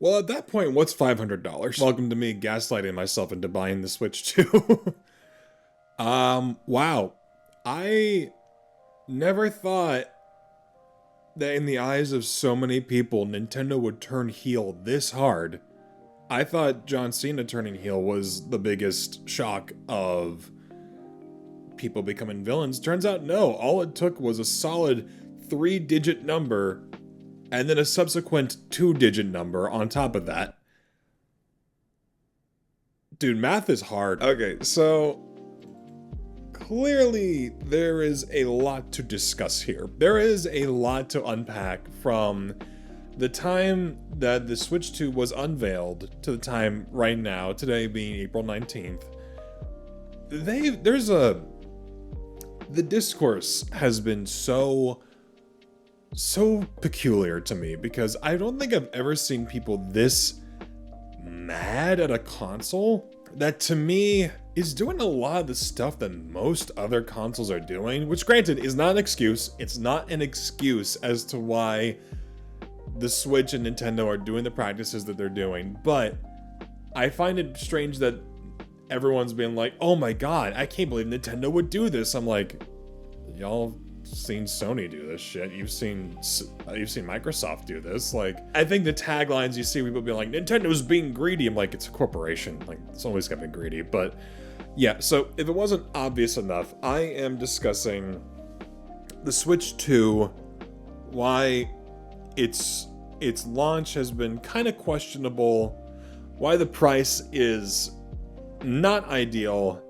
Well, at that point, what's $500? Welcome to me gaslighting myself into buying the Switch 2. Wow. I never thought that in the eyes of so many people, Nintendo would turn heel this hard. I thought John Cena turning heel was the biggest shock of people becoming villains. Turns out, no. All it took was a solid 3-digit number and then a subsequent 2-digit number on top of that. Dude, math is hard. Okay, so clearly there is a lot to discuss here. There is a lot to unpack from the time that the Switch 2 was unveiled to the time right now, today being April 19th. The discourse has been so peculiar to me because I don't think I've ever seen people this mad at a console that to me is doing a lot of the stuff that most other consoles are doing, which granted is not an excuse. It's not an excuse as to why the Switch and Nintendo are doing the practices that they're doing, but I find it strange that everyone's been like, oh my god, I can't believe Nintendo would do this. I'm like, y'all seen Sony do this shit. You've seen Microsoft do this. Like, I think the taglines you see people be like, Nintendo's being greedy. I'm like, it's a corporation. Like, it's always gonna be greedy. But yeah, so if it wasn't obvious enough, I am discussing the Switch 2, why its launch has been kind of questionable, why the price is not ideal,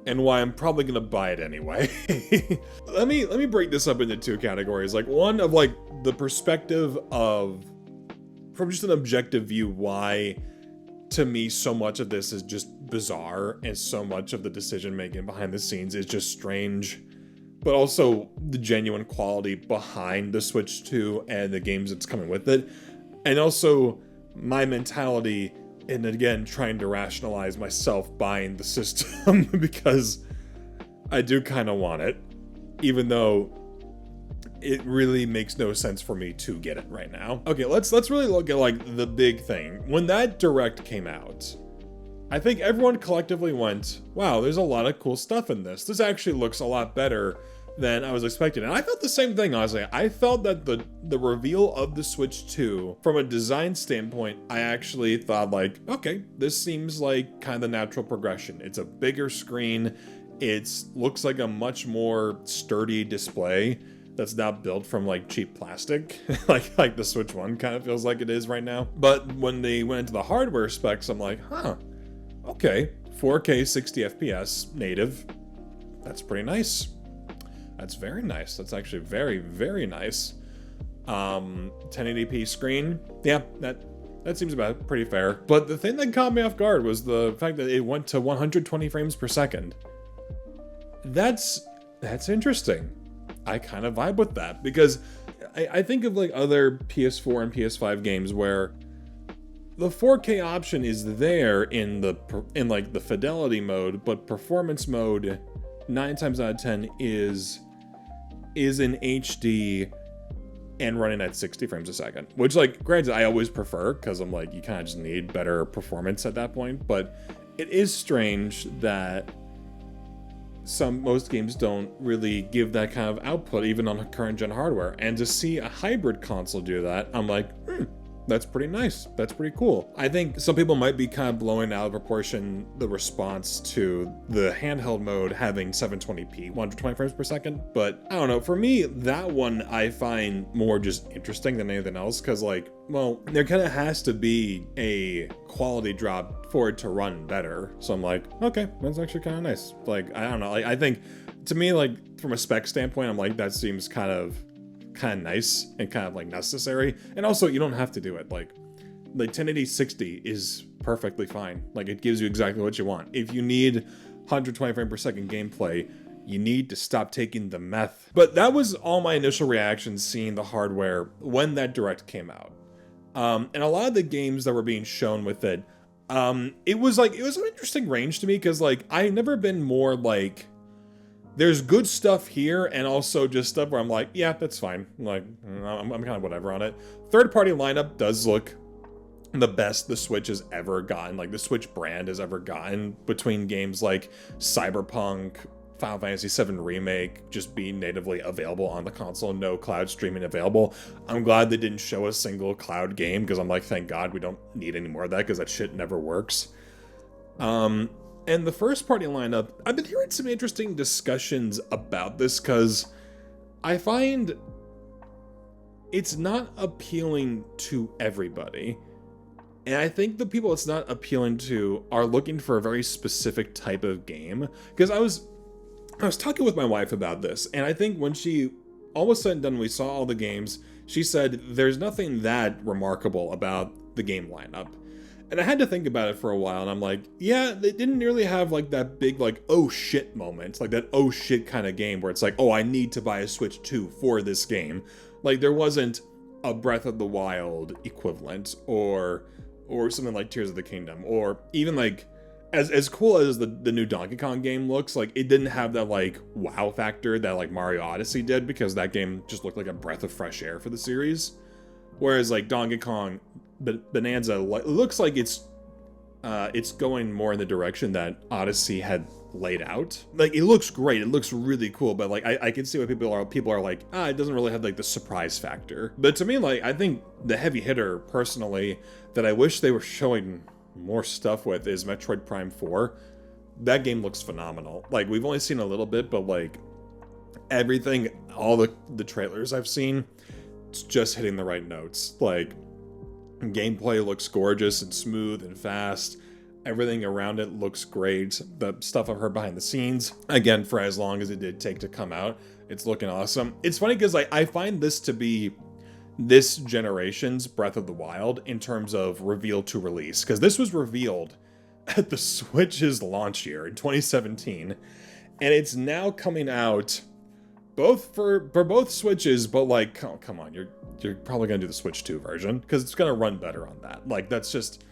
and why I'm probably gonna buy it anyway. Let me break this up into two categories. Like, one of like the perspective of, from just an objective view, why to me so much of this is just bizarre and so much of the decision making behind the scenes is just strange, but also the genuine quality behind the Switch 2 and the games that's coming with it, and also my mentality and again, trying to rationalize myself buying the system because I do kind of want it, even though it really makes no sense for me to get it right now. Okay, let's really look at like the big thing. When that Direct came out, I think everyone collectively went, wow, there's a lot of cool stuff in this. This actually looks a lot better than I was expecting. And I felt the same thing, honestly. I felt that the reveal of the Switch 2, from a design standpoint, I actually thought like, okay, this seems like kind of the natural progression. It's a bigger screen. It looks like a much more sturdy display that's not built from like cheap plastic, like the Switch 1 kind of feels like it is right now. But when they went into the hardware specs, I'm like, huh, okay, 4K 60 FPS native. That's pretty nice. That's very nice. That's actually very, very nice. 1080p screen. Yeah, that seems about pretty fair. But the thing that caught me off guard was the fact that it went to 120 frames per second. That's interesting. I kind of vibe with that because I think of like other PS4 and PS5 games where the 4K option is there in like the fidelity mode, but performance mode 9 times out of 10 is in HD and running at 60 frames a second, which, like, granted, I always prefer because I'm like, you kind of just need better performance at that point. But it is strange that most games don't really give that kind of output even on current gen hardware, and to see a hybrid console do that, I'm like, that's pretty nice. That's pretty cool. I think some people might be kind of blowing out of proportion the response to the handheld mode having 720p, 120 frames per second. But I don't know, for me, that one I find more just interesting than anything else, because like, well, there kind of has to be a quality drop for it to run better. So I'm like, okay, that's actually kind of nice. Like, I don't know, like, I think, to me, like, from a spec standpoint, I'm like, that seems kind of nice and kind of like necessary. And also, you don't have to do it. Like 1080 60 is perfectly fine. Like, it gives you exactly what you want. If you need 120 frame per second gameplay, you need to stop taking the meth. But that was all my initial reactions seeing the hardware when that Direct came out. And a lot of the games that were being shown with it, it was an interesting range to me, because like, I've never been more like, there's good stuff here, and also just stuff where I'm like, yeah, that's fine. Like, I'm kind of whatever on it. Third-party lineup does look the best the Switch has ever gotten, like the Switch brand has ever gotten, between games like Cyberpunk, Final Fantasy VII Remake just being natively available on the console, no cloud streaming available. I'm glad they didn't show a single cloud game, because I'm like, thank God we don't need any more of that, because that shit never works. And the first party lineup, I've been hearing some interesting discussions about this, because I find it's not appealing to everybody. And I think the people it's not appealing to are looking for a very specific type of game. Because I was talking with my wife about this, and I think when she almost said and done, we saw all the games, she said there's nothing that remarkable about the game lineup. And I had to think about it for a while, and I'm like, yeah, they didn't really have like that big like oh shit moment, like that oh shit kind of game where it's like, oh, I need to buy a Switch 2 for this game. Like there wasn't a Breath of the Wild equivalent, or something like Tears of the Kingdom, or even like as cool as the new Donkey Kong game looks, like it didn't have that like wow factor that like Mario Odyssey did, because that game just looked like a breath of fresh air for the series. Whereas like Donkey Kong Bonanza looks like it's going more in the direction that Odyssey had laid out. Like it looks great, it looks really cool, but like I can see why people are like, it doesn't really have like the surprise factor. But to me, like I think the heavy hitter personally that I wish they were showing more stuff with is Metroid Prime 4. That game looks phenomenal. Like we've only seen a little bit, but like everything, all the trailers I've seen, it's just hitting the right notes. Like gameplay looks gorgeous and smooth and fast. Everything around it looks great. The stuff I've heard behind the scenes, again, for as long as it did take to come out, it's looking awesome. It's funny because I find this to be this generation's Breath of the Wild in terms of reveal to release, because this was revealed at the Switch's launch year in 2017, and it's now coming out both for both Switches, but like, oh, come on, you're probably gonna do the Switch 2 version because it's gonna run better on that. Like that's just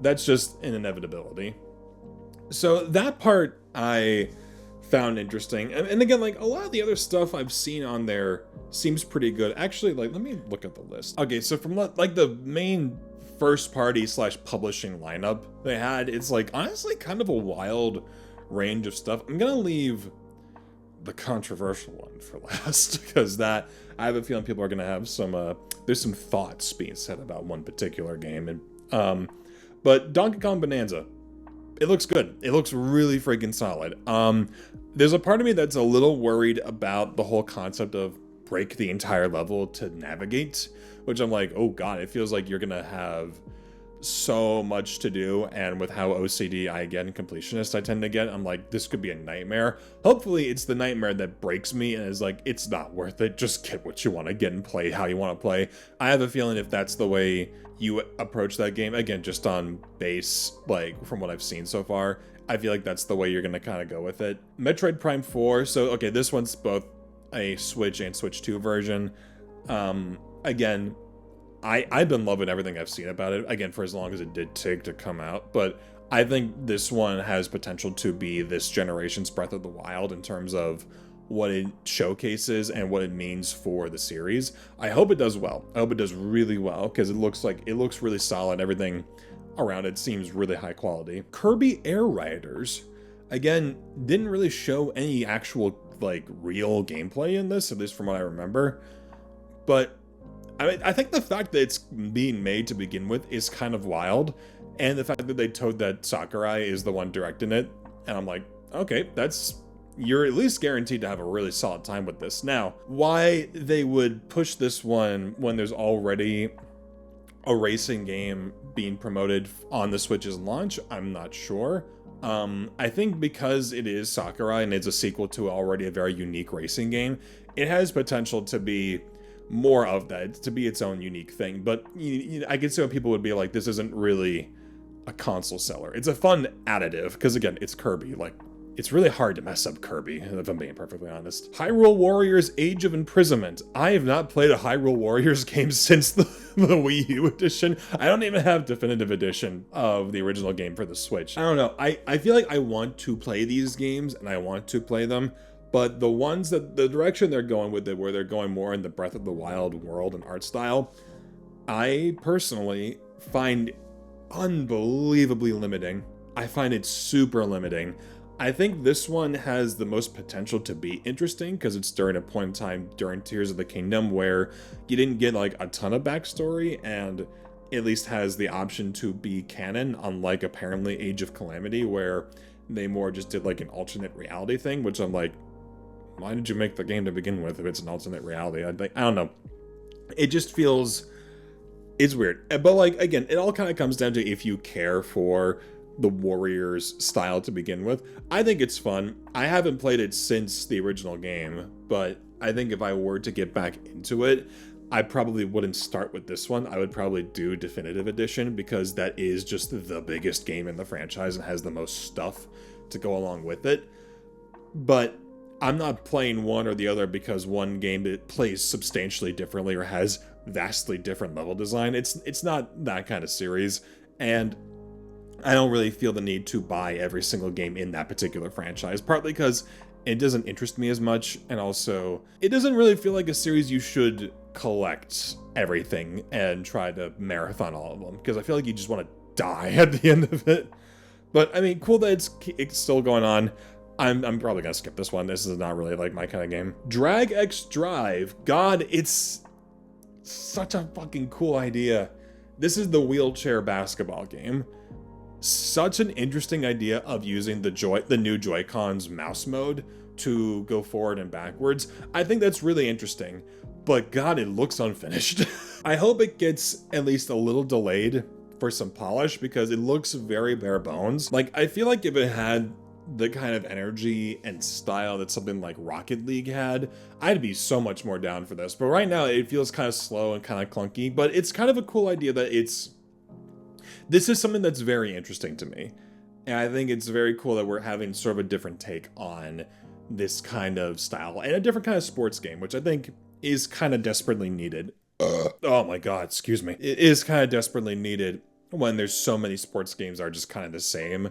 an inevitability. So that part I found interesting, and again, like a lot of the other stuff I've seen on there seems pretty good. Actually, like let me look at the list. Okay, so from like the main first party / publishing lineup they had, it's like honestly kind of a wild range of stuff. I'm gonna leave the controversial one for last, because that I have a feeling people are gonna have some there's some thoughts being said about one particular game. And but Donkey Kong Bonanza, it looks good. It looks really freaking solid. There's a part of me that's a little worried about the whole concept of break the entire level to navigate, which I'm like, oh god, it feels like you're gonna have so much to do, and with how OCD I get and completionist I tend to get, I'm like, this could be a nightmare. Hopefully it's the nightmare that breaks me and is like, it's not worth it, just get what you want to get and play how you want to play. I have a feeling if that's the way you approach that game, again, just on base, like from what I've seen so far, I feel like that's the way you're gonna kind of go with it. Metroid Prime 4, so okay, this one's both a Switch and Switch 2 version. Again, I've been loving everything I've seen about it, again, for as long as it did take to come out, but I think this one has potential to be this generation's Breath of the Wild in terms of what it showcases and what it means for the series. I hope it does well. I hope it does really well, because it looks really solid. Everything around it seems really high quality. Kirby Air Riders, again, didn't really show any actual like real gameplay in this, at least from what I remember, but I think the fact that it's being made to begin with is kind of wild, and the fact that they told that Sakurai is the one directing it, and I'm like, okay, you're at least guaranteed to have a really solid time with this. Now, why they would push this one when there's already a racing game being promoted on the Switch's launch, I'm not sure. I think because it is Sakurai and it's a sequel to already a very unique racing game, it has potential to be more of that, to be its own unique thing. But I can see how people would be like, this isn't really a console seller. It's a fun additive, because again, it's Kirby. Like, it's really hard to mess up Kirby, if I'm being perfectly honest. Hyrule Warriors Age of Imprisonment. I have not played a Hyrule Warriors game since the Wii U edition. I don't even have definitive edition of the original game for the Switch. I don't know. I feel like I want to play these games, and I want to play them, but the ones that the direction they're going with it, where they're going more in the Breath of the Wild world and art style, I personally find unbelievably limiting. I find it super limiting. I think this one has the most potential to be interesting because it's during a point in time during Tears of the Kingdom where you didn't get like a ton of backstory and at least has the option to be canon, unlike apparently Age of Calamity where they more just did like an alternate reality thing, which I'm like, why did you make the game to begin with if it's an alternate reality? I don't know. It just feels, it's weird. But like, again, it all kind of comes down to if you care for the Warriors style to begin with. I think it's fun. I haven't played it since the original game, but I think if I were to get back into it, I probably wouldn't start with this one. I would probably do Definitive Edition because that is just the biggest game in the franchise and has the most stuff to go along with it. But I'm not playing one or the other because one game it plays substantially differently or has vastly different level design. It's not that kind of series, and I don't really feel the need to buy every single game in that particular franchise, partly because it doesn't interest me as much, and also it doesn't really feel like a series you should collect everything and try to marathon all of them, because I feel like you just want to die at the end of it. But I mean, cool that it's still going on. I'm probably gonna skip this one. This is not really like my kind of game. Drag X Drive. God, it's such a fucking cool idea. This is the wheelchair basketball game. Such an interesting idea of using the new Joy-Con's mouse mode to go forward and backwards. I think that's really interesting, but God, it looks unfinished. I hope it gets at least a little delayed for some polish because it looks very bare bones. Like, I feel like if it had the kind of energy and style that something like Rocket League had, I'd be so much more down for this. But right now it feels kind of slow and kind of clunky, but it's kind of a cool idea that this is something that's very interesting to me. And I think it's very cool that we're having sort of a different take on this kind of style and a different kind of sports game, which I think is kind of desperately needed. Oh my God, excuse me. It is kind of desperately needed when there's so many sports games are just kind of the same,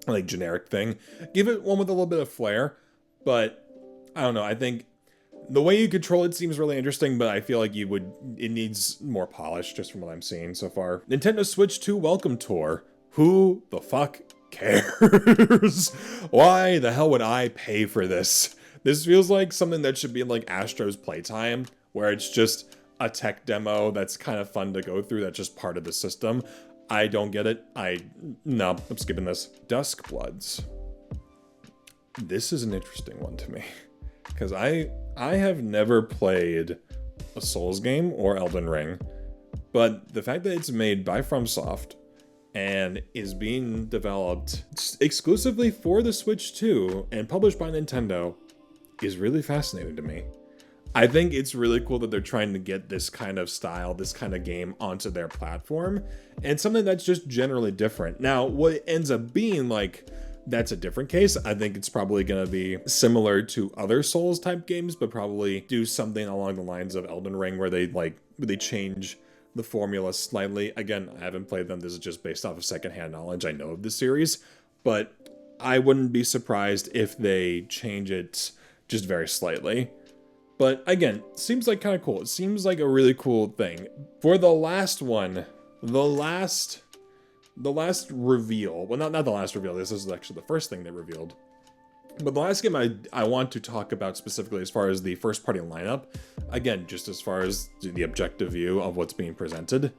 like generic thing. Give it one with a little bit of flair, but I don't know. I think the way you control it seems really interesting, but I feel like it needs more polish just from what I'm seeing so far. Nintendo Switch 2 Welcome Tour. Who the fuck cares? Why the hell would I pay for this? This feels like something that should be in like Astro's Playtime, where it's just a tech demo that's kind of fun to go through, that's just part of the system. I don't get it. No, I'm skipping this. Duskbloods. This is an interesting one to me. Because I have never played a Souls game or Elden Ring. But the fact that it's made by FromSoft and is being developed exclusively for the Switch 2 and published by Nintendo is really fascinating to me. I think it's really cool that they're trying to get this kind of style, this kind of game onto their platform, and something that's just generally different. Now, what it ends up being like, that's a different case. I think it's probably going to be similar to other Souls type games, but probably do something along the lines of Elden Ring where they change the formula slightly. Again, I haven't played them. This is just based off of secondhand knowledge I know of the series, but I wouldn't be surprised if they change it just very slightly. But again, seems like kind of cool. It seems like a really cool thing. For the last one, the last reveal, well, not the last reveal, this is actually the first thing they revealed. But the last game I want to talk about specifically as far as the first party lineup, again, just as far as the objective view of what's being presented,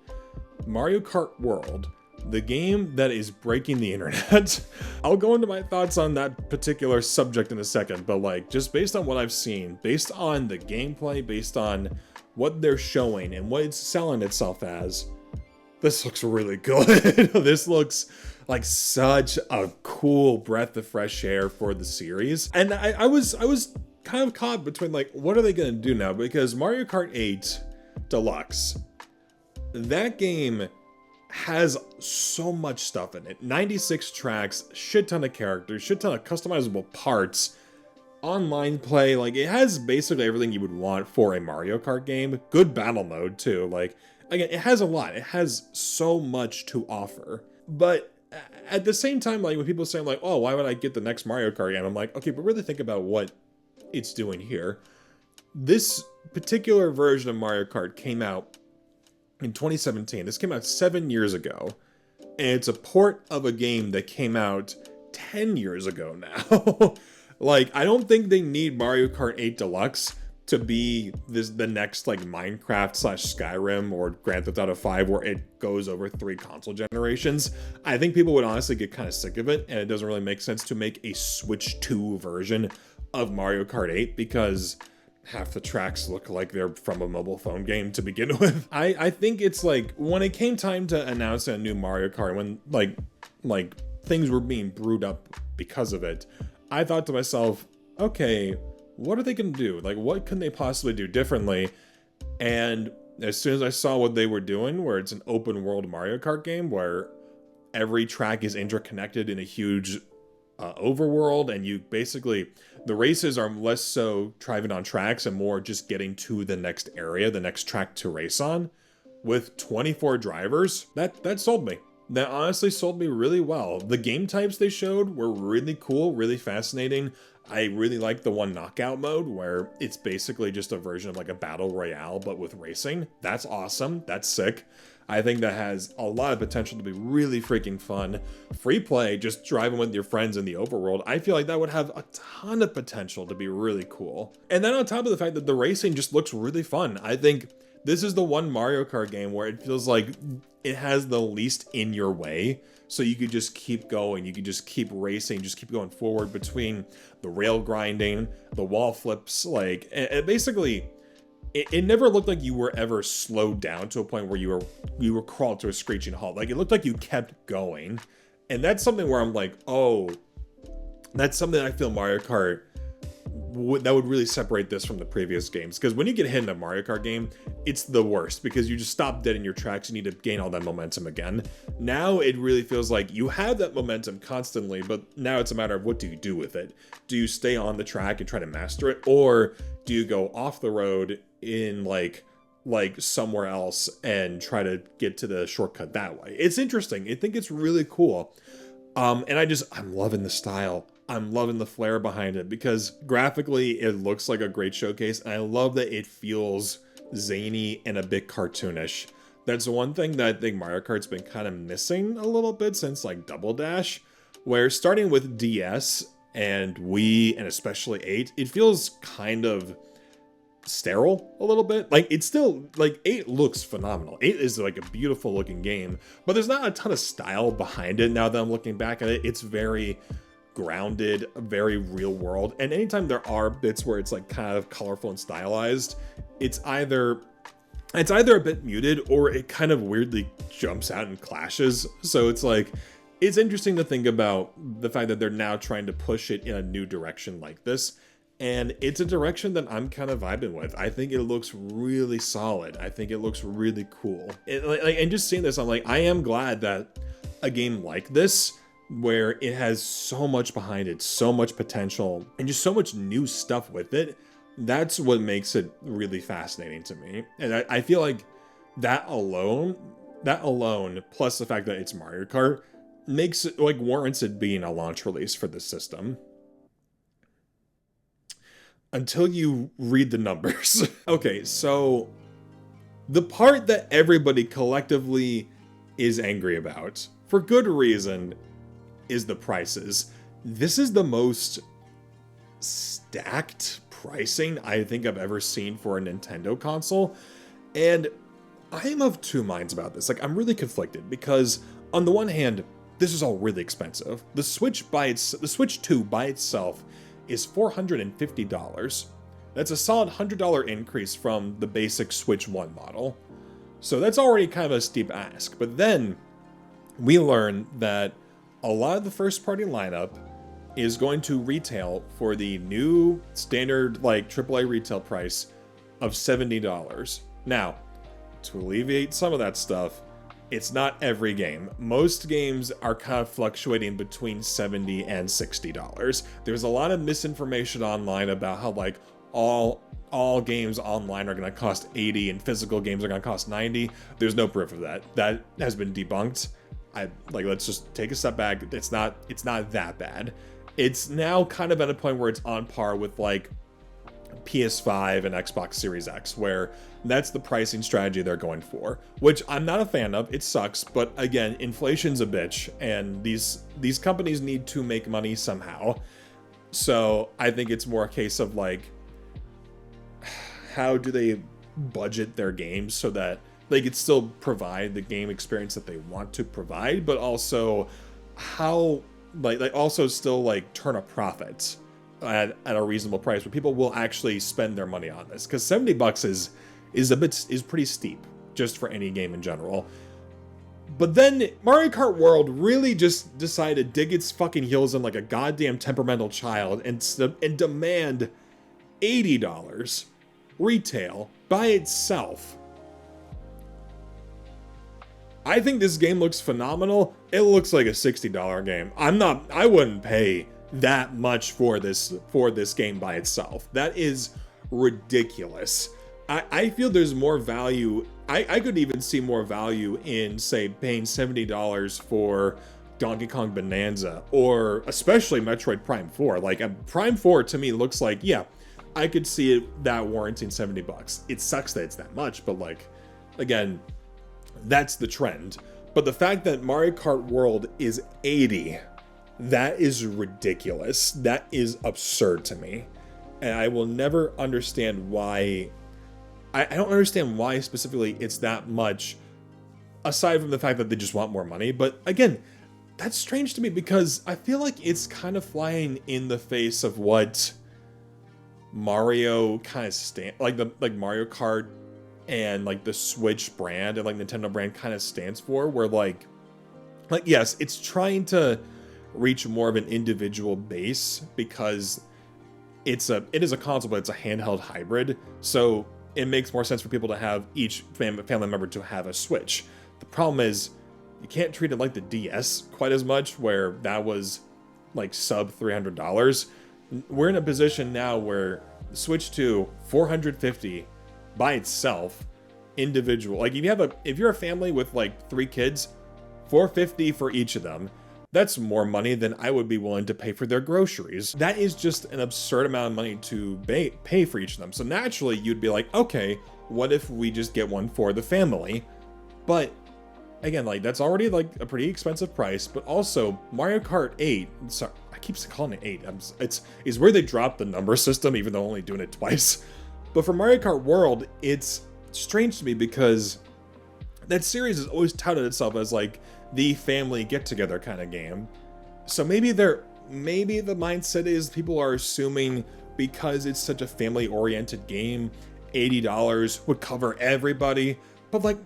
Mario Kart World, the game that is breaking the internet. I'll go into my thoughts on that particular subject in a second, but like, just based on what I've seen, based on the gameplay, based on what they're showing and what it's selling itself as, this looks really good. This looks like such a cool breath of fresh air for the series. And I was kind of caught between like, what are they gonna do now? Because Mario Kart 8 Deluxe, that game has so much stuff in it. 96 tracks, shit ton of characters, shit ton of customizable parts, online play, like it has basically everything you would want for a Mario Kart game. Good battle mode too, like again, it has a lot. It has so much to offer. But at the same time, like when people say like, oh, why would I get the next Mario Kart game? I'm like, okay, but really think about what it's doing here. This particular version of Mario Kart came out in 2017. This came out 7 years ago. And it's a port of a game that came out 10 years ago now. Like, I don't think they need Mario Kart 8 Deluxe to be the next like Minecraft slash Skyrim or Grand Theft Auto 5 where it goes over 3 console generations. I think people would honestly get kind of sick of it, and it doesn't really make sense to make a Switch 2 version of Mario Kart 8 because half the tracks look like they're from a mobile phone game to begin with. I think it's like when it came time to announce a new Mario Kart, when like things were being brewed up because of it, I thought to myself, okay, what are they going to do? Like, what can they possibly do differently? And as soon as I saw what they were doing, where it's an open world Mario Kart game where every track is interconnected in a huge overworld, and you basically, the races are less so driving on tracks and more just getting to the next area, the next track to race on, with 24 drivers, that sold me. That honestly sold me really well. The game types they showed were really cool, really fascinating. I really like the one knockout mode where it's basically just a version of like a battle royale, but with racing. That's awesome. That's sick. I think that has a lot of potential to be really freaking fun. Free play, just driving with your friends in the overworld, I feel like that would have a ton of potential to be really cool. And then on top of the fact that the racing just looks really fun, I think this is the one Mario Kart game where it feels like it has the least in your way. So you could just keep going, you could just keep racing, just keep going forward between the rail grinding, the wall flips, like, and basically, it never looked like you were ever slowed down to a point where you were crawled to a screeching halt. Like, it looked like you kept going. And that's something where I'm like, oh, that's something I feel Mario Kart that would really separate this from the previous games. Because when you get hit in a Mario Kart game, it's the worst because you just stop dead in your tracks. You need to gain all that momentum again. Now it really feels like you have that momentum constantly, but now it's a matter of what do you do with it? Do you stay on the track and try to master it, or do you go off the road in like somewhere else and try to get to the shortcut that way? It's interesting. I think it's really cool. And I'm loving the style. I'm loving the flair behind it because graphically it looks like a great showcase, and I love that it feels zany and a bit cartoonish. That's the one thing that I think Mario Kart's been kind of missing a little bit since like Double Dash, where starting with DS and Wii and especially 8, it feels kind of sterile a little bit. Like, it's still, like, 8 looks phenomenal. 8 is like a beautiful looking game, but there's not a ton of style behind it now that I'm looking back at it. It's very grounded, very real world, and anytime there are bits where it's like kind of colorful and stylized, it's either a bit muted or it kind of weirdly jumps out and clashes. So it's like, it's interesting to think about the fact that they're now trying to push it in a new direction like this, and it's a direction that I'm kind of vibing with. I think it looks really solid. I think it looks really cool. And just seeing this, I'm like, I am glad that a game like this, where it has so much behind it, so much potential, and just so much new stuff with it, that's what makes it really fascinating to me. And I feel like that alone, plus the fact that it's Mario Kart, makes it, like, warrants it being a launch release for this system. Until you read the numbers. Okay, so the part that everybody collectively is angry about, for good reason, is the prices. This is the most stacked pricing I think I've ever seen for a Nintendo console, and I am of two minds about this. Like, I'm really conflicted because on the one hand, this is all really expensive. The Switch 2 by itself is $450. That's a solid $100 increase from the basic Switch 1 model. So that's already kind of a steep ask. But then we learn that a lot of the first party lineup is going to retail for the new standard like AAA retail price of $70. Now, to alleviate some of that stuff, it's not every game. Most games are kind of fluctuating between $70 and $60. There's a lot of misinformation online about how like all games online are going to cost $80 and physical games are going to cost $90. There's no proof of that. That has been debunked. Let's just take a step back. It's not that bad. It's now kind of at a point where it's on par with like PS5 and Xbox Series X, where that's the pricing strategy they're going for, which I'm not a fan of. It sucks, but again, inflation's a bitch, and these companies need to make money somehow. So I think it's more a case of like, how do they budget their games so that they could still provide the game experience that they want to provide, but also how like they also still like turn a profit at a reasonable price where people will actually spend their money on this, because $70 is pretty steep just for any game in general. But then Mario Kart World really just decided to dig its fucking heels in like a goddamn temperamental child and demand $80 retail by itself. I think this game looks phenomenal. It looks like a $60 game. I wouldn't pay that much for this game by itself. That is ridiculous. I feel there's more value. I could even see more value in, say, paying $70 for Donkey Kong Bonanza, or especially Metroid Prime 4. Like, Prime 4 to me looks like, yeah, I could see that warranting $70. It sucks that it's that much, but like, again, that's the trend. But the fact that Mario Kart World is $80, that is ridiculous. That is absurd to me. And I will never understand why. I don't understand why specifically it's that much, aside from the fact that they just want more money. But again, that's strange to me, because I feel like it's kind of flying in the face of what Mario kind of like Mario Kart and like the Switch brand and like Nintendo brand kind of stands for, where like yes, it's trying to reach more of an individual base, because it is a console, but it's a handheld hybrid. So it makes more sense for people to have each family member to have a Switch. The problem is you can't treat it like the DS quite as much, where that was like sub $300. We're in a position now where the Switch 2, $450 by itself, individual. Like if you're a family with like 3 kids, $450 for each of them. That's more money than I would be willing to pay for their groceries. That is just an absurd amount of money to pay for each of them. So naturally, you'd be like, okay, what if we just get one for the family? But again, like that's already like a pretty expensive price. But also Mario Kart 8, sorry, I keep calling it 8. It's where they dropped the number system, even though only doing it twice. But for Mario Kart World, it's strange to me because that series has always touted itself as like the family get-together kind of game. So maybe the mindset is people are assuming because it's such a family-oriented game, $80 would cover everybody. But like,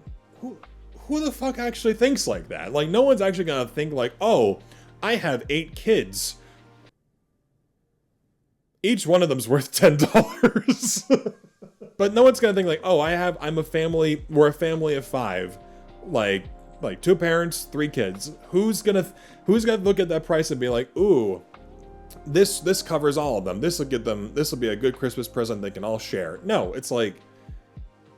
who the fuck actually thinks like that? Like, no one's actually gonna think like, oh, I have 8 kids, each one of them's worth $10. But no one's gonna think like, oh, we're a family of 5, like 2 parents, 3 kids. Who's gonna look at that price and be like, ooh, this covers all of them. This will be a good Christmas present they can all share. No, it's like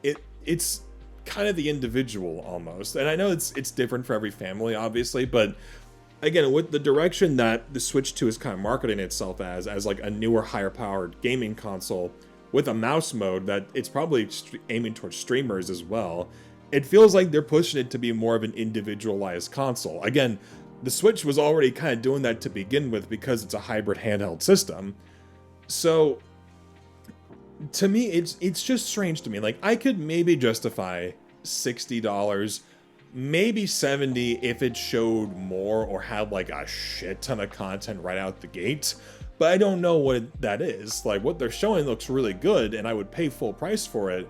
it's kind of the individual almost. And I know it's different for every family, obviously, but again, with the direction that the Switch 2 is kind of marketing itself as like a newer, higher powered gaming console with a mouse mode that it's probably aiming towards streamers as well, it feels like they're pushing it to be more of an individualized console. Again, the Switch was already kind of doing that to begin with because it's a hybrid handheld system. So to me, it's just strange to me. Like, I could maybe justify $60, maybe $70 if it showed more or had like a shit ton of content right out the gate. But I don't know what that is. Like, what they're showing looks really good and I would pay full price for it,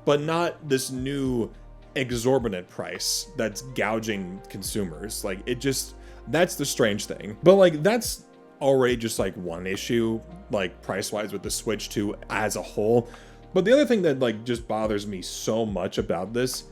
but not this new exorbitant price that's gouging consumers. Like, that's the strange thing. But like, that's already just like one issue, like price wise with the Switch 2 as a whole. But the other thing that like just bothers me so much about this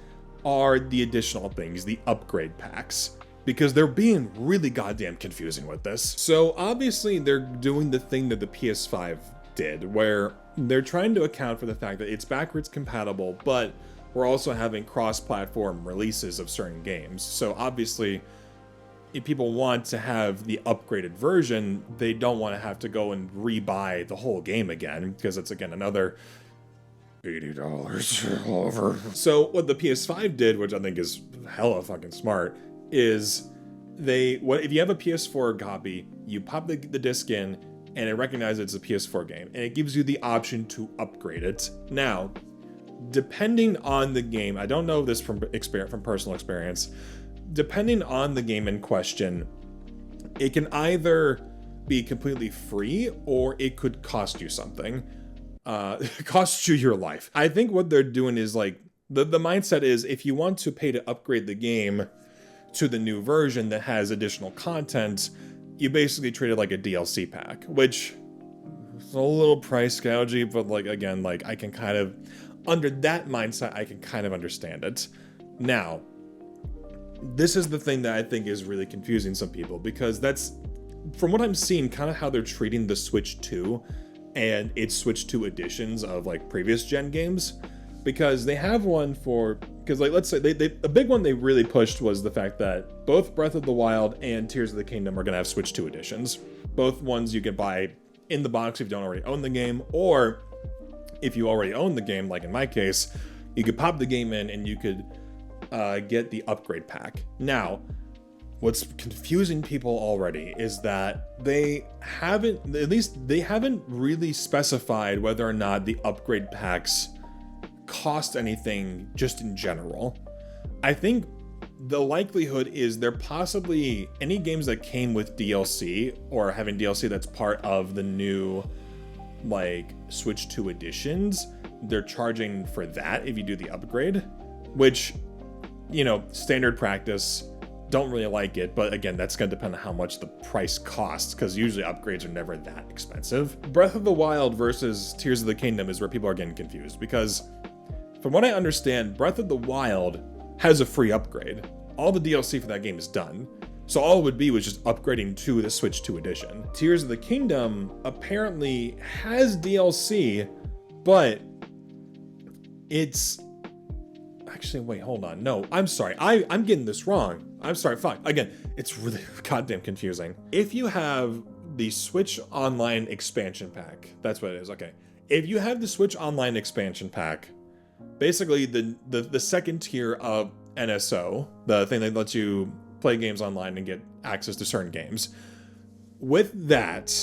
are the additional things, the upgrade packs, because they're being really goddamn confusing with this. So obviously they're doing the thing that the PS5 did, where they're trying to account for the fact that it's backwards compatible, but we're also having cross-platform releases of certain games. So obviously, if people want to have the upgraded version, they don't want to have to go and rebuy the whole game again, because it's again another $80 over. So what the PS5 did, which I think is hella fucking smart, is if you have a PS4 copy, you pop the disc in and it recognizes it's a PS4 game, and it gives you the option to upgrade it. Now, depending on the game, I don't know this from personal experience, depending on the game in question, it can either be completely free or it could cost you something. Cost you your life. I think what they're doing is like, the mindset is, if you want to pay to upgrade the game to the new version that has additional content, you basically treat it like a DLC pack, which is a little price gougy, but like, again, like I can kind of, under that mindset, I can kind of understand it. Now, this is the thing that I think is really confusing some people, because that's, from what I'm seeing, kind of how they're treating the Switch 2 and its Switch 2 editions of like previous gen games. Because they have one for, because like, let's say a big one they really pushed was the fact that both Breath of the Wild and Tears of the Kingdom are going to have Switch 2 editions. Both ones you can buy in the box if you don't already own the game, or if you already own the game, like in my case, you could pop the game in and you could get the upgrade pack. Now, what's confusing people already is that they haven't really specified whether or not the upgrade packs cost anything just in general. I think the likelihood is they're possibly, any games that came with DLC or having DLC that's part of the new like Switch 2 editions, they're charging for that if you do the upgrade, which, you know, standard practice. Don't really like it, but again, that's going to depend on how much the price costs, because usually upgrades are never that expensive. Breath of the Wild versus Tears of the Kingdom is where people are getting confused, because from what I understand, Breath of the Wild has a free upgrade. All the DLC for that game is done, so all it would be was just upgrading to the Switch 2 edition. Tears of the Kingdom apparently has DLC, but it's... Actually, wait, hold on. No, I'm sorry. I'm getting this wrong. I'm sorry. Fuck. Again, it's really goddamn confusing. If you have the Switch Online expansion pack, that's what it is. Okay. If you have the Switch Online expansion pack, basically the second tier of NSO, the thing that lets you play games online and get access to certain games, with that,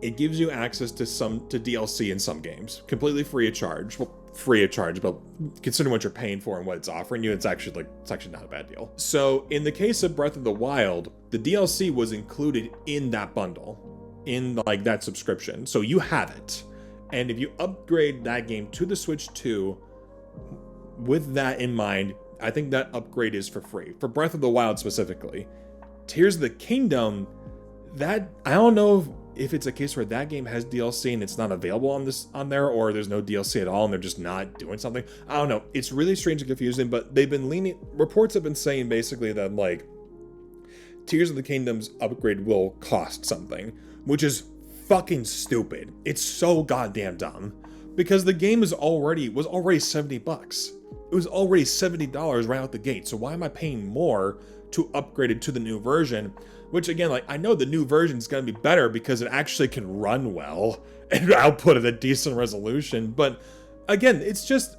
it gives you access to DLC in some games, completely free of charge. Well, free of charge, but considering what you're paying for and what it's offering you, it's actually not a bad deal. So in the case of Breath of the Wild, the DLC was included in that bundle, in like that subscription. So you have it. And if you upgrade that game to the Switch 2, with that in mind, I think that upgrade is for free. For Breath of the Wild specifically. Tears of the Kingdom, that, I don't know if it's a case where that game has DLC and it's not available on there, or there's no DLC at all and they're just not doing something. I don't know. It's really strange and confusing, but reports have been saying basically that like Tears of the Kingdom's upgrade will cost something, which is fucking stupid. It's so goddamn dumb, because the game was already $70. It was already $70 right out the gate. So why am I paying more to upgrade it to the new version? Which again, like, I know the new version is going to be better because it actually can run well and output at a decent resolution. But again, it's just,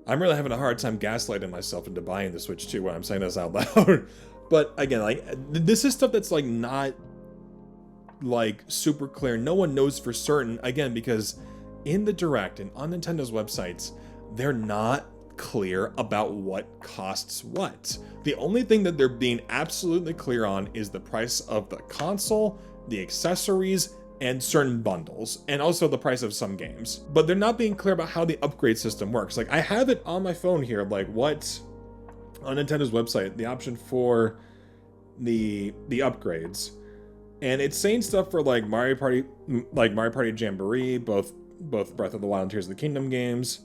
I'm really having a hard time gaslighting myself into buying the Switch 2 when I'm saying this out loud. But again, like, this is stuff that's like not like super clear. No one knows for certain, again, because in the Direct and on Nintendo's websites, they're not clear about what costs what. The only thing that they're being absolutely clear on is the price of the console, the accessories, and certain bundles, and also the price of some games. But they're not being clear about how the upgrade system works. Like, I have it on my phone here, like what on Nintendo's website, the option for the upgrades, and it's saying stuff for like Mario Party Jamboree, both Breath of the Wild and Tears of the Kingdom games,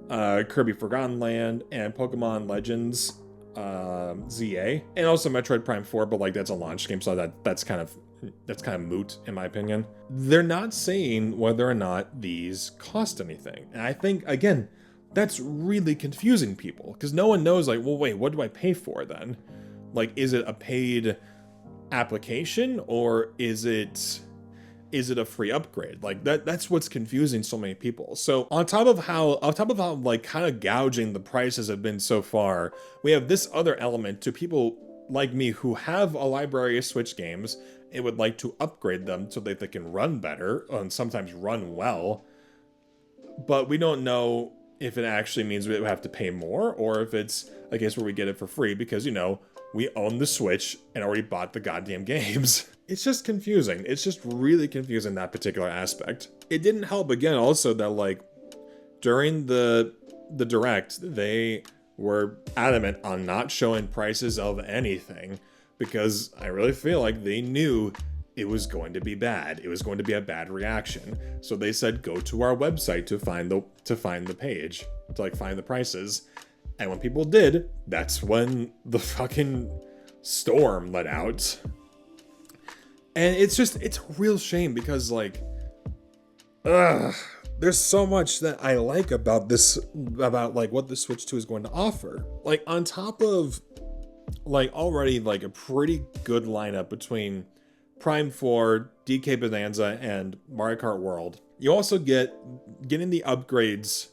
Kirby Forgotten Land, and Pokemon Legends ZA, and also Metroid Prime 4, but like that's a launch game, so that's kind of moot in my opinion. They're not saying whether or not these cost anything, and I think again, that's really confusing people, because no one knows, like, well, wait, what do I pay for then? Like, is it a paid application, or is it a free upgrade? Like, that's what's confusing so many people. So on top of how like kind of gouging the prices have been so far, we have this other element to people like me who have a library of Switch games and would like to upgrade them so that they can run better and sometimes run well. But we don't know if it actually means we have to pay more, or if it's a case where we get it for free because, we own the Switch and already bought the goddamn games. It's just confusing. It's just really confusing, that particular aspect. It didn't help, again, also, that, like, during the Direct, they were adamant on not showing prices of anything, because I really feel like they knew it was going to be bad. It was going to be a bad reaction. So they said, go to our website to find the page, to, like, find the prices. And when people did, that's when the fucking storm let out. And it's a real shame, because, like, there's so much that I like about this, about, like, what the Switch 2 is going to offer. Like, on top of, like, already, like, a pretty good lineup between Prime 4, DK Bonanza, and Mario Kart World, you also getting the upgrades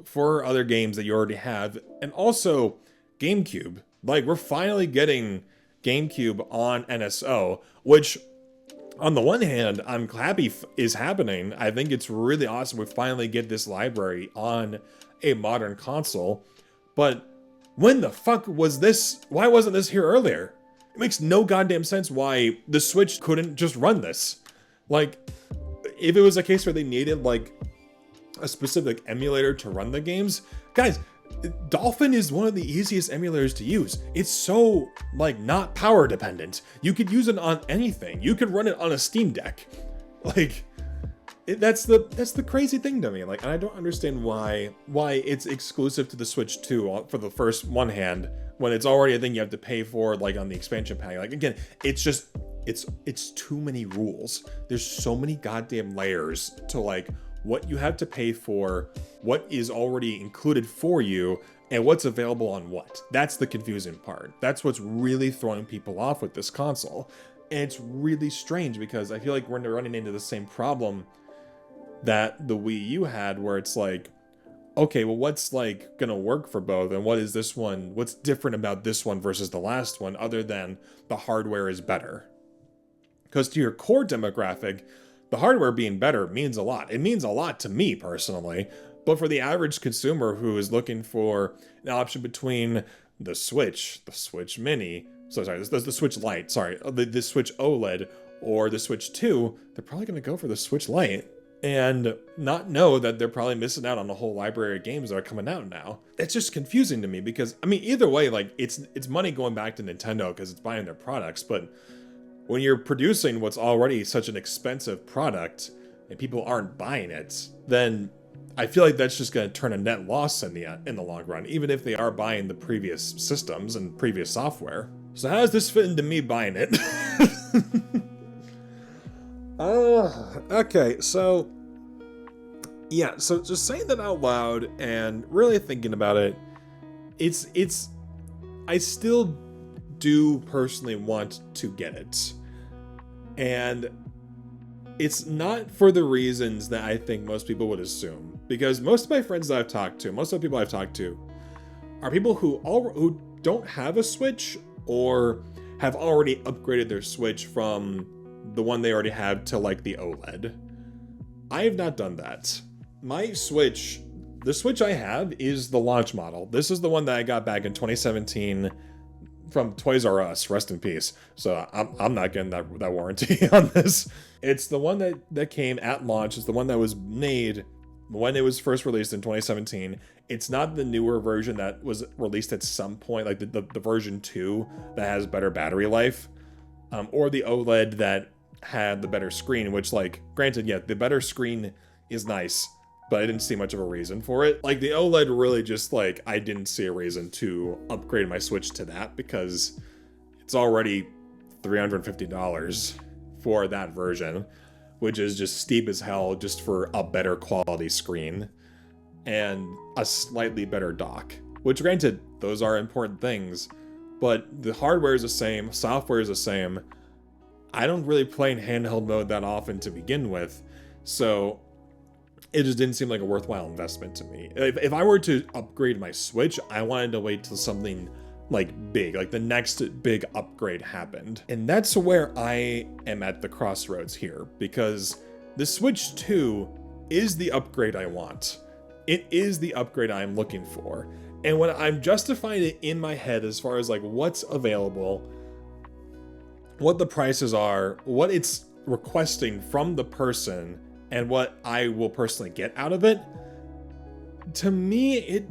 for other games that you already have, and also GameCube. Like, we're finally getting GameCube on NSO, which, on the one hand, I'm happy is happening. I think it's really awesome we finally get this library on a modern console. But when the fuck was this? Why wasn't this here earlier? It makes no goddamn sense why the Switch couldn't just run this. Like, if it was a case where they needed, like, a specific emulator to run the games, guys, Dolphin is one of the easiest emulators to use. It's so, like, not power dependent. You could use it on anything. You could run it on a Steam Deck. Like, that's the crazy thing to me. Like, and I don't understand why it's exclusive to the Switch 2 for the first one hand, when it's already a thing you have to pay for, like, on the expansion pack. Like, again, it's just, it's too many rules. There's so many goddamn layers to, like, what you have to pay for, what is already included for you, and what's available on what. That's the confusing part. That's what's really throwing people off with this console. And it's really strange, because I feel like we're running into the same problem that the Wii U had, where it's like, okay, well, what's, like, gonna work for both, and what is this one, what's different about this one versus the last one, other than the hardware is better? Because to your core demographic, the hardware being better means a lot. It means a lot to me personally, but for the average consumer who is looking for an option between the Switch Mini, the Switch Lite, the Switch OLED, or the Switch 2, they're probably going to go for the Switch Lite and not know that they're probably missing out on a whole library of games that are coming out now. It's just confusing to me, because, I mean, either way, like, it's money going back to Nintendo because it's buying their products, but when you're producing what's already such an expensive product and people aren't buying it, then I feel like that's just going to turn a net loss in the long run, even if they are buying the previous systems and previous software. So how does this fit into me buying it? Okay, so yeah, so just saying that out loud and really thinking about it, it's I still do personally want to get it. And it's not for the reasons that I think most people would assume. Because most of my friends that I've talked to, most of the people I've talked to, are people who don't have a Switch, or have already upgraded their Switch from the one they already have to, like, the OLED. I have not done that. My Switch, the Switch I have, is the launch model. This is the one that I got back in 2017 from Toys R Us, rest in peace. So I'm not getting that warranty on this. It's the one that came at launch. It's the one that was made when it was first released in 2017. It's not the newer version that was released at some point, like the version 2 that has better battery life, or the OLED that had the better screen, which, like, granted, yeah, the better screen is nice, but I didn't see much of a reason for it. Like, the OLED really just, like, I didn't see a reason to upgrade my Switch to that, because it's already $350 for that version, which is just steep as hell just for a better quality screen. and a slightly better dock. Which, granted, those are important things, but the hardware is the same, software is the same. I don't really play in handheld mode that often to begin with, so it just didn't seem like a worthwhile investment to me. If I were to upgrade my Switch, I wanted to wait till something like big, like the next big upgrade happened. And that's where I am at the crossroads here, because the Switch 2 is the upgrade I want. It is the upgrade I'm looking for. And when I'm justifying it in my head as far as like what's available, what the prices are, what it's requesting from the person, and what I will personally get out of it, to me, it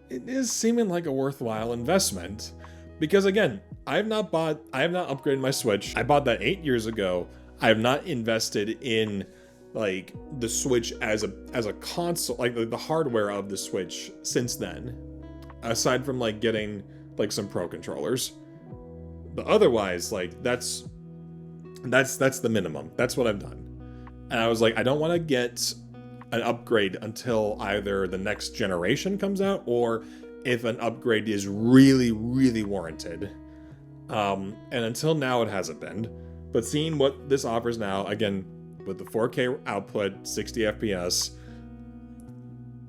is seeming like a worthwhile investment. Because again, I have not upgraded my Switch. I bought that 8 years ago. I have not invested in like the Switch as a console, like the hardware of the Switch since then. Aside from like getting like some Pro controllers. But otherwise, like that's the minimum. That's what I've done. And I was like, I don't want to get an upgrade until either the next generation comes out or if an upgrade is really, really warranted. And until now, it hasn't been. But seeing what this offers now, again, with the 4K output, 60 FPS,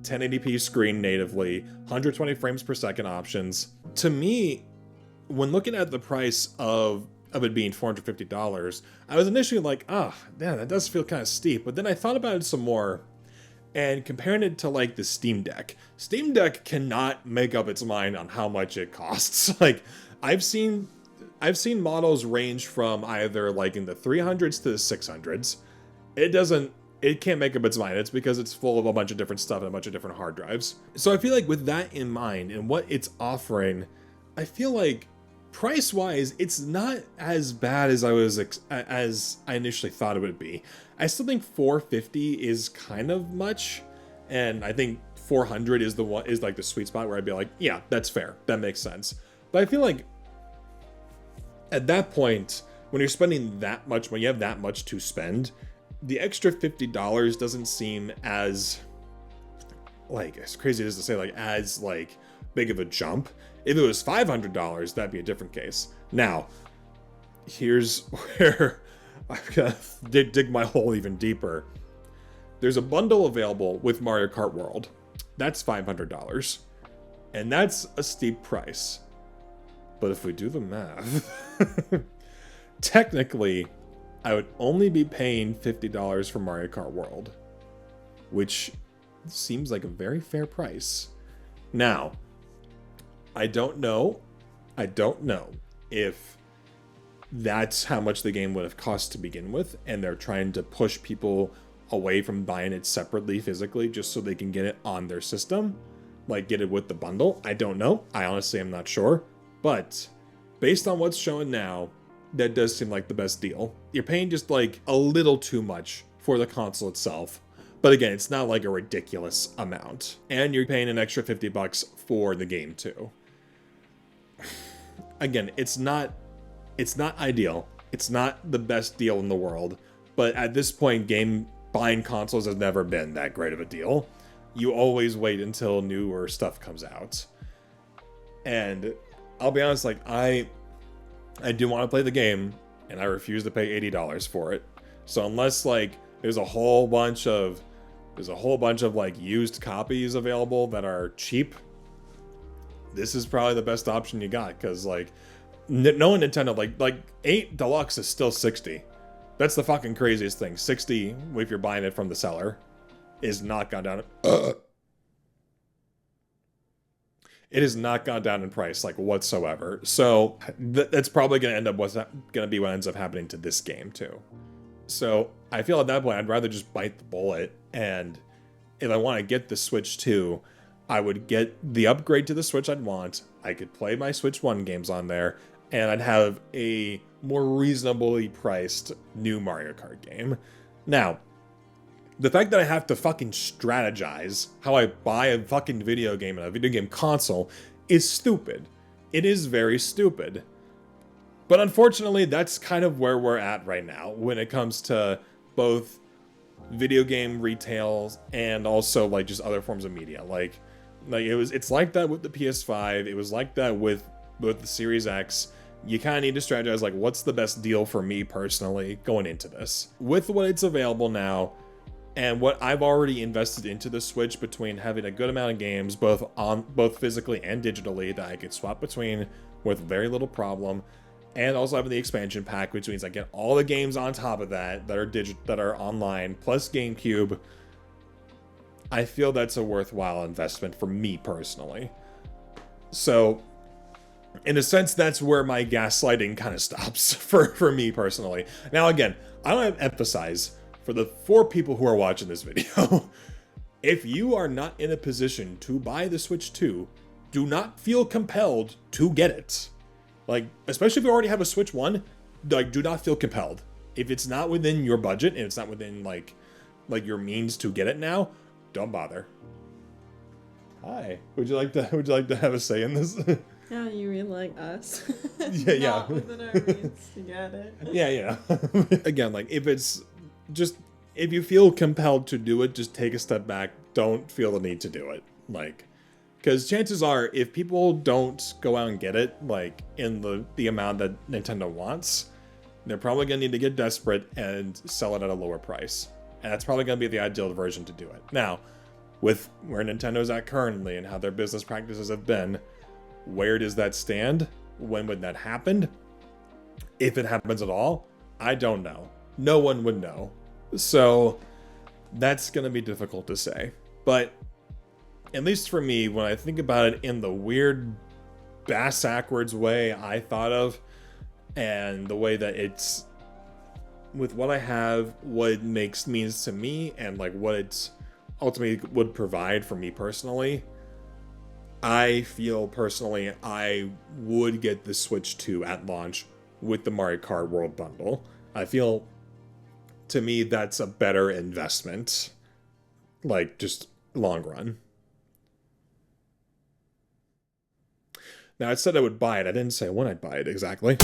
1080p screen natively, 120 frames per second options, to me, when looking at the price of it being $450, I was initially like, man, that does feel kind of steep. But then I thought about it some more, and comparing it to like the Steam Deck. Steam Deck cannot make up its mind on how much it costs. Like, I've seen models range from either like in the 300s to the 600s. It can't make up its mind. It's because it's full of a bunch of different stuff and a bunch of different hard drives. So I feel like with that in mind and what it's offering, I feel like price-wise, it's not as bad as I initially thought it would be. I still think $450 is kind of much, and I think $400 is like the sweet spot where I'd be like, yeah, that's fair. That makes sense. But I feel like at that point, when you're spending that much, when you have that much to spend, the extra $50 doesn't seem as, like, as crazy as to say, like, as, like, big of a jump. If it was $500, that'd be a different case. Now, here's where I'm gonna dig my hole even deeper. There's a bundle available with Mario Kart World. That's $500. And that's a steep price. But if we do the math, technically, I would only be paying $50 for Mario Kart World, which seems like a very fair price. Now, I don't know if that's how much the game would have cost to begin with, and they're trying to push people away from buying it separately physically just so they can get it on their system, like get it with the bundle. I don't know. I honestly am not sure. But based on what's shown now, that does seem like the best deal. You're paying just like a little too much for the console itself. But again, it's not like a ridiculous amount. And you're paying an extra $50 for the game too. Again, it's not ideal. It's not the best deal in the world. But at this point, buying consoles has never been that great of a deal. You always wait until newer stuff comes out. And I'll be honest, like, I do want to play the game, and I refuse to pay $80 for it. So unless, like, there's a whole bunch of like used copies available that are cheap, this is probably the best option you got, because like knowing Nintendo, like 8 Deluxe is still $60. That's the fucking craziest thing. $60 if you're buying it from the seller is not gone down. It has not gone down in price like whatsoever. So that's probably going to end up what ends up happening to this game too. So I feel at that point I'd rather just bite the bullet, and if I want to get the Switch 2, I would get the upgrade to the Switch I'd want. I could play my Switch 1 games on there, and I'd have a more reasonably priced new Mario Kart game. Now, the fact that I have to fucking strategize how I buy a fucking video game and a video game console is stupid. It is very stupid. But unfortunately, that's kind of where we're at right now when it comes to both video game retail and also like just other forms of media. Like it's like that with the PS5. It was like that with the Series X. You kind of need to strategize like what's the best deal for me personally going into this. With what it's available now and what I've already invested into the Switch, between having a good amount of games both physically and digitally that I could swap between with very little problem, and also having the expansion pack, which means I get all the games on top of that that are online, plus GameCube. I feel that's a worthwhile investment for me personally. So, in a sense, that's where my gaslighting kind of stops for me personally. Now, again, I want to emphasize for the 4 people who are watching this video, if you are not in a position to buy the Switch 2, do not feel compelled to get it. Like, especially if you already have a Switch 1, like, do not feel compelled. If it's not within your budget and it's not within like your means to get it now, don't bother. Hi. Would you like to have a say in this? Yeah, you mean like us? Yeah. Not within our means to get it. Yeah. Again, like if you feel compelled to do it, just take a step back. Don't feel the need to do it. Like, because chances are, if people don't go out and get it, like in the amount that Nintendo wants, they're probably gonna need to get desperate and sell it at a lower price. And that's probably gonna be the ideal version to do it. Now, with where Nintendo's at currently and how their business practices have been, where does that stand? When would that happen? If it happens at all, I don't know. No one would know. So that's going to be difficult to say. But at least for me, when I think about it in the weird bass-backwards way I thought of, and the way that it's, with what I have, what it means to me, and like what it's ultimately would provide for me personally, I feel personally I would get the Switch 2 at launch with the Mario Kart World Bundle. I feel, to me, that's a better investment. Like, just long run. Now, I said I would buy it. I didn't say when I'd buy it exactly.